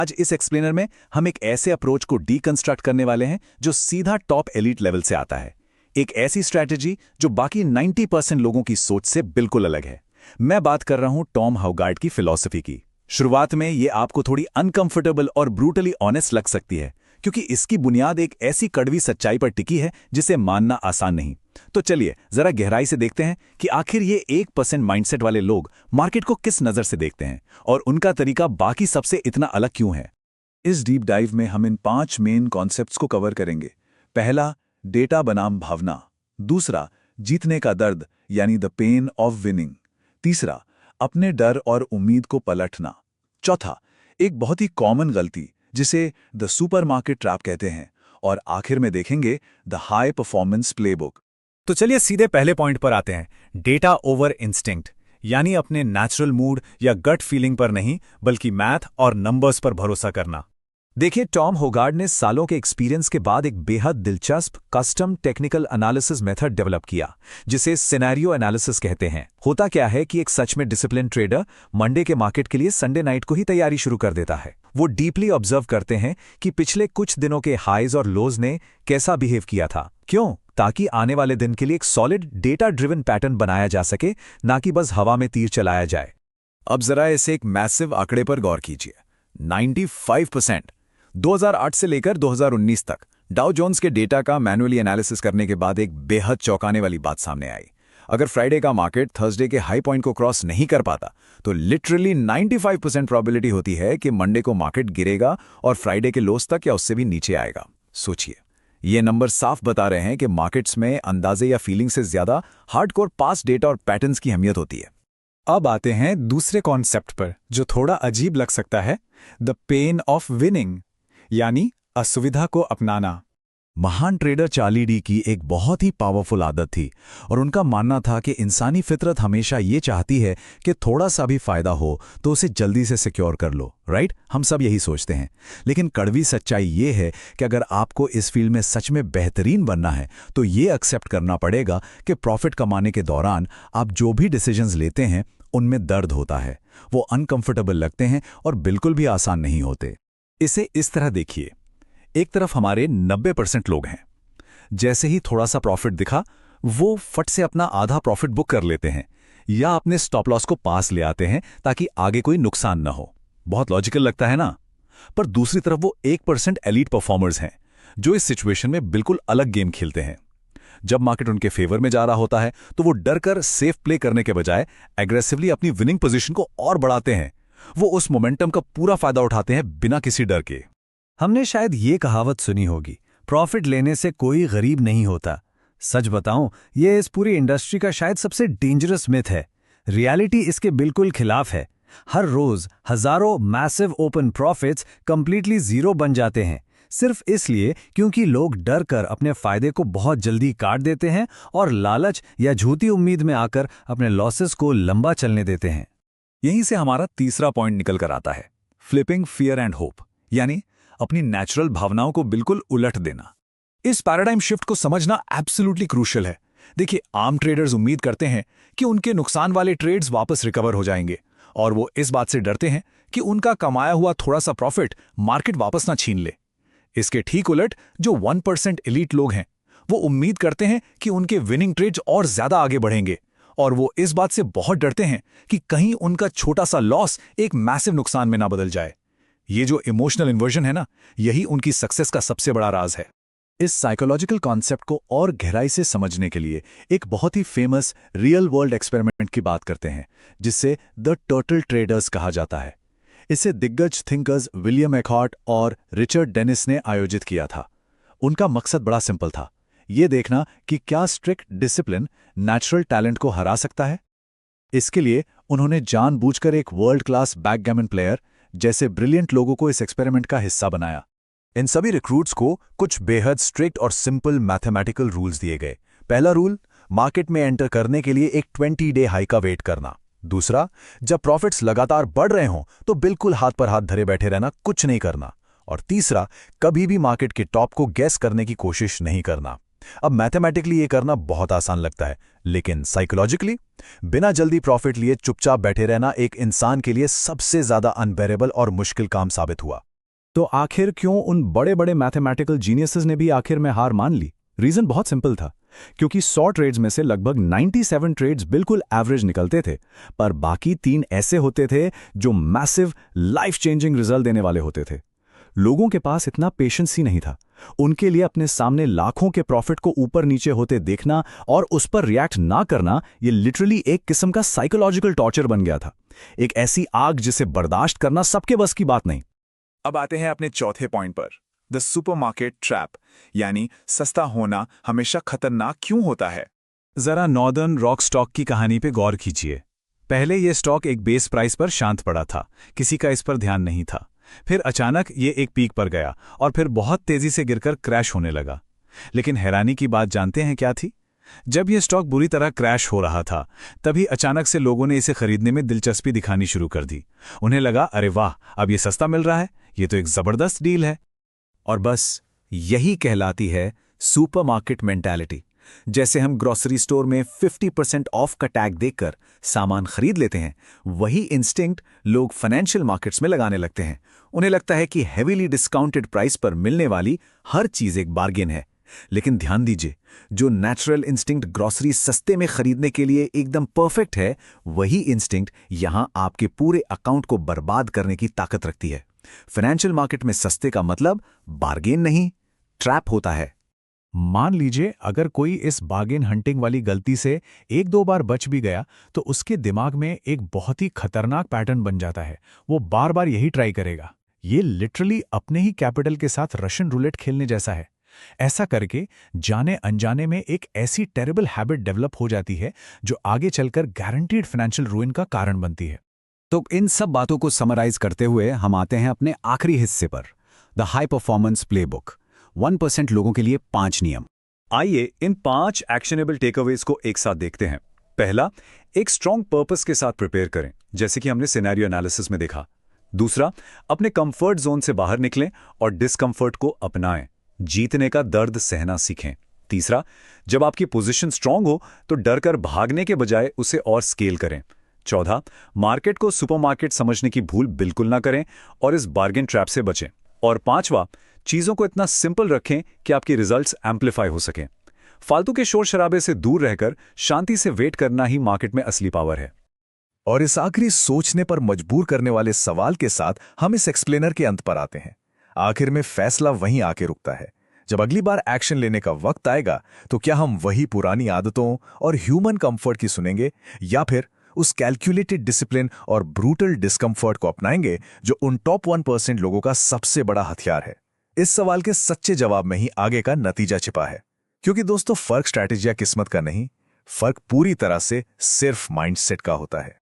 आज इस एक्सप्लेनर में हम एक ऐसे अप्रोच को डीकंस्ट्रक्ट करने वाले हैं जो सीधा टॉप एलीट लेवल से आता है। एक ऐसी स्ट्रैटेजी जो बाकी 90% लोगों की सोच से बिल्कुल अलग है। मैं बात कर रहा हूं टॉम हॉगार्ड की फिलॉसफी की। शुरुआत में ये आपको थोड़ी अनकंफर्टेबल और ब्रूटली ऑनेस्ट लग सकती है, क्योंकि इसकी बुनियाद एक ऐसी कड़वी सच्चाई पर टिकी है जिसे मानना आसान नहीं। तो चलिए जरा गहराई से देखते हैं कि आखिर ये 1% माइंडसेट वाले लोग मार्केट को किस नज़र से देखते हैं और उनका तरीका बाकी सबसे इतना अलग क्यों है। इस डीप डाइव में हम इन 5 मेन कॉन्सेप्ट्स को कवर करेंगे। पहला, डेटा बनाम भावना। दूसरा, जीतने का दर्द यानी द पेन ऑफ विनिंग। तीसरा, अपने डर और उम्मीद को पलटना। चौथा, एक बहुत ही कॉमन गलती जिसे द सुपरमार्केट ट्रैप कहते हैं। और आखिर में देखेंगे द हाई परफॉर्मेंस प्लेबुक। तो चलिए सीधे पहले पॉइंट पर आते हैं, डेटा ओवर इंस्टिंक्ट, यानी अपने नेचुरल मूड या गट फीलिंग पर नहीं बल्कि मैथ और नंबर्स पर भरोसा करना। देखिए, टॉम हॉगार्ड ने सालों के एक्सपीरियंस के बाद एक बेहद दिलचस्प custom technical analysis method develop किया, जिसे सिनेरियो एनालिसिस कहते हैं। होता क्या है कि एक सच में डिसिप्लिन ट्रेडर मंडे के मार्केट के लिए संडे नाइट को ही तैयारी शुरू कर देता है। वो डीपली ऑब्जर्व करते हैं कि पिछले कुछ दिनों के हाइज और लोज ने कैसा बिहेव किया था। क्यों? ताकि आने वाले दिन के लिए एक सॉलिड डेटा ड्रिवन पैटर्न बनाया जा सके, ना कि बस हवा में तीर चलाया जाए। अब जरा ऐसे एक मैसिव आंकड़े पर गौर कीजिए। 95% 2008 से लेकर 2019 तक डाउ जोन्स के डेटा का मैनुअली एनालिसिस करने के बाद एक बेहद चौंकाने वाली बात सामने आई। अगर फ्राइडे का मार्केट थर्सडे के हाई पॉइंट को क्रॉस नहीं कर पाता तो लिटरली 95% प्रोबेबिलिटी होती है कि मंडे को मार्केट गिरेगा और फ्राइडे के लोस तक या उससे भी नीचे आएगा। सोचिए, ये नंबर साफ बता रहे हैं कि मार्केट्स में अंदाजे या फीलिंग से ज्यादा हार्डकोर पास्ट डेटा और पैटर्न्स की अहमियत होती है। अब आते हैं दूसरे कॉन्सेप्ट पर, जो थोड़ा अजीब लग सकता है, द पेन ऑफ विनिंग, यानी असुविधा को अपनाना। महान ट्रेडर चार्ली डी की एक बहुत ही पावरफुल आदत थी और उनका मानना था कि इंसानी फितरत हमेशा ये चाहती है कि थोड़ा सा भी फायदा हो तो उसे जल्दी से सिक्योर कर लो, राइट? हम सब यही सोचते हैं। लेकिन कड़वी सच्चाई ये है कि अगर आपको इस फील्ड में सच में बेहतरीन बनना है तो ये एक्सेप्ट करना पड़ेगा कि प्रॉफिट कमाने के दौरान आप जो भी डिसीजंस लेते हैं उनमें दर्द होता है, वो अनकंफर्टेबल लगते हैं और बिल्कुल भी आसान नहीं होते। इसे इस तरह देखिए, एक तरफ हमारे 90% लोग हैं, जैसे ही थोड़ा सा प्रॉफिट दिखा वो फट से अपना आधा प्रॉफिट बुक कर लेते हैं या अपने स्टॉप लॉस को पास ले आते हैं ताकि आगे कोई नुकसान न हो। बहुत लॉजिकल लगता है ना? पर दूसरी तरफ वो 1% एलीट परफॉर्मर्स हैं जो इस सिचुएशन में बिल्कुल अलग गेम खेलते हैं। जब मार्केट उनके फेवर में जा रहा होता है तो वो डर कर सेफ प्ले करने के बजाय एग्रेसिवली अपनी विनिंग पोजीशन को और बढ़ाते हैं। वो उस मोमेंटम का पूरा फायदा उठाते हैं बिना किसी डर के। हमने शायद ये कहावत सुनी होगी, प्रॉफिट लेने से कोई गरीब नहीं होता। सच बताऊं, ये इस पूरी इंडस्ट्री का शायद सबसे डेंजरस मिथ है। रियलिटी इसके बिल्कुल खिलाफ है। हर रोज हजारों massive open profits completely zero बन जाते हैं, सिर्फ इसलिए क्योंकि लोग डर कर अपने फायदे को बहुत जल्दी काट देते हैं और लालच या झूठी उम्मीद में आकर अपने लॉसेस को लंबा चलने देते हैं। यहीं से हमारा तीसरा पॉइंट निकल कर आता है, फ्लिपिंग फियर एंड होप, यानी अपनी नेचुरल भावनाओं को बिल्कुल उलट देना। इस पैराडाइम शिफ्ट को समझना एब्सोल्युटली क्रूशियल है। देखिए, आम ट्रेडर्स उम्मीद करते हैं कि उनके नुकसान वाले ट्रेड्स वापस रिकवर हो जाएंगे और वो इस बात से डरते हैं कि उनका कमाया हुआ थोड़ा सा प्रॉफिट मार्केट वापस ना छीन ले। इसके ठीक उलट जो 1% एलीट लोग हैं वो उम्मीद करते हैं कि उनके विनिंग ट्रेड्स और ज्यादा आगे बढ़ेंगे और वो इस बात से बहुत डरते हैं कि कहीं उनका छोटा सा लॉस एक मैसिव नुकसान में ना बदल जाए। ये जो इमोशनल इन्वर्जन है ना, यही उनकी सक्सेस का सबसे बड़ा राज है। इस साइकोलॉजिकल कॉन्सेप्ट को और गहराई से समझने के लिए एक बहुत ही फेमस रियल वर्ल्ड एक्सपेरिमेंट की बात करते हैं, जिसे द टर्टल ट्रेडर्स कहा जाता है। इसे दिग्गज थिंकर्स विलियम एकहार्ट और रिचर्ड डेनिस ने आयोजित किया था। उनका मकसद बड़ा सिंपल था, ये देखना कि क्या स्ट्रिक्ट डिसिप्लिन नेचुरल टैलेंट को हरा सकता है। इसके लिए उन्होंने जानबूझकर एक वर्ल्ड क्लास बैकगैमन प्लेयर जैसे ब्रिलियंट लोगों को इस एक्सपेरिमेंट का हिस्सा बनाया। इन सभी रिक्रूट्स को कुछ बेहद स्ट्रिक्ट और सिंपल मैथमेटिकल रूल्स दिए गए। पहला रूल, मार्केट में एंटर करने के लिए एक 20 डे हाई का वेट करना। दूसरा, जब प्रॉफिट्स लगातार बढ़ रहे हों तो बिल्कुल हाथ पर हाथ धरे बैठे रहना, कुछ नहीं करना। और तीसरा, कभी भी मार्केट के टॉप को गैस करने की कोशिश नहीं करना। अब मैथमेटिकली ये करना बहुत आसान लगता है, लेकिन साइकोलॉजिकली बिना जल्दी प्रॉफिट लिए चुपचाप बैठे रहना एक इंसान के लिए सबसे ज्यादा अनबेरेबल और मुश्किल काम साबित हुआ। तो आखिर क्यों उन बड़े बड़े मैथमेटिकल जीनियसेस ने भी आखिर में हार मान ली? रीजन बहुत सिंपल था, क्योंकि 100 ट्रेड्स में से लगभग 97 ट्रेड्स बिल्कुल एवरेज निकलते थे, पर बाकी 3 ऐसे होते थे जो मैसिव लाइफ चेंजिंग रिजल्ट देने वाले होते थे। लोगों के पास इतना पेशेंस ही नहीं था। उनके लिए अपने सामने लाखों के प्रॉफिट को ऊपर नीचे होते देखना और उस पर रिएक्ट ना करना, ये लिटरली एक किस्म का साइकोलॉजिकल टॉर्चर बन गया था। एक ऐसी आग जिसे बर्दाश्त करना सबके बस की बात नहीं। अब आते हैं अपने चौथे पॉइंट पर, द सुपरमार्केट ट्रैप, यानी सस्ता होना हमेशा खतरनाक क्यों होता है। जरा नॉर्दर्न रॉक स्टॉक की कहानी पे गौर कीजिए। पहले ये स्टॉक एक बेस प्राइस पर शांत पड़ा था, किसी का इस पर ध्यान नहीं था। फिर अचानक ये एक पीक पर गया और फिर बहुत तेजी से गिरकर क्रैश होने लगा। लेकिन हैरानी की बात जानते हैं क्या थी? जब यह स्टॉक बुरी तरह क्रैश हो रहा था, तभी अचानक से लोगों ने इसे खरीदने में दिलचस्पी दिखानी शुरू कर दी। उन्हें लगा, अरे वाह, अब ये सस्ता मिल रहा है, ये तो एक जबरदस्त डील है। और बस यही कहलाती है सुपरमार्केट मेंटालिटी। जैसे हम ग्रोसरी स्टोर में 50% ऑफ का टैग देखकर सामान खरीद लेते हैं, वही इंस्टिंक्ट लोग फाइनेंशियल मार्केट्स में लगाने लगते हैं। उन्हें लगता है कि हेवीली डिस्काउंटेड प्राइस पर मिलने वाली हर चीज एक बार्गेन है। लेकिन ध्यान दीजिए, जो नेचुरल इंस्टिंक्ट ग्रोसरी सस्ते में खरीदने के लिए एकदम परफेक्ट है, वही इंस्टिंक्ट यहां आपके पूरे अकाउंट को बर्बाद करने की ताकत रखती है। फाइनेंशियल मार्केट में सस्ते का मतलब बार्गेन नहीं, ट्रैप होता है। मान लीजिए अगर कोई इस बार्गेन हंटिंग वाली गलती से 1-2 बार बच भी गया, तो उसके दिमाग में एक बहुत ही खतरनाक पैटर्न बन जाता है। वो बार बार यही ट्राई करेगा। ये लिटरली अपने ही कैपिटल के साथ रशियन रूलेट खेलने जैसा है। ऐसा करके जाने अनजाने में एक ऐसी टेरिबल हैबिट डेवलप हो जाती है जो आगे चलकर गारंटीड फाइनेंशियल रूइन का कारण बनती है। तो इन सब बातों को समराइज करते हुए हम आते हैं अपने आखिरी हिस्से पर, द हाई परफॉर्मेंस प्लेबुक। 1% लोगों के लिए 5 नियम। आइए इन 5 एक्शनेबल टेकअवेज को एक साथ देखते हैं। पहला, एक स्ट्रॉन्ग पर्पस के साथ प्रिपेयर करें, जैसे कि हमने सिनेरियो एनालिसिस में देखा। दूसरा, अपने कंफर्ट जोन से बाहर निकलें और डिस्कंफर्ट को अपनाएं, जीतने का दर्द सहना सीखें। तीसरा, जब आपकी पोजीशन स्ट्रांग हो तो डर कर भागने के बजाय उसे और स्केल करें। चौथा, मार्केट को सुपरमार्केट समझने की भूल बिल्कुल ना करें और इस बार्गेन ट्रैप से बचें। और पांचवा, चीजों को इतना सिंपल रखें कि आपके रिजल्ट्स एम्पलीफाई हो सकें। फालतू के शोर शराबे से दूर रहकर शांति से वेट करना ही मार्केट में असली पावर है। और इस आखिरी सोचने पर मजबूर करने वाले सवाल के साथ हम इस एक्सप्लेनर के अंत पर आते हैं। आखिर में फैसला वहीं आके रुकता है। जब अगली बार एक्शन लेने का वक्त आएगा, तो क्या हम वही पुरानी आदतों और ह्यूमन कंफर्ट की सुनेंगे, या फिर उस कैलकुलेटेड डिसिप्लिन और ब्रूटल डिस्कंफर्ट को अपनाएंगे जो उन टॉप 1% लोगों का सबसे बड़ा हथियार है? इस सवाल के सच्चे जवाब में ही आगे का नतीजा छिपा है। क्योंकि दोस्तों, फर्क स्ट्रैटेजी या किस्मत का नहीं, फर्क पूरी तरह से सिर्फ माइंडसेट का होता है।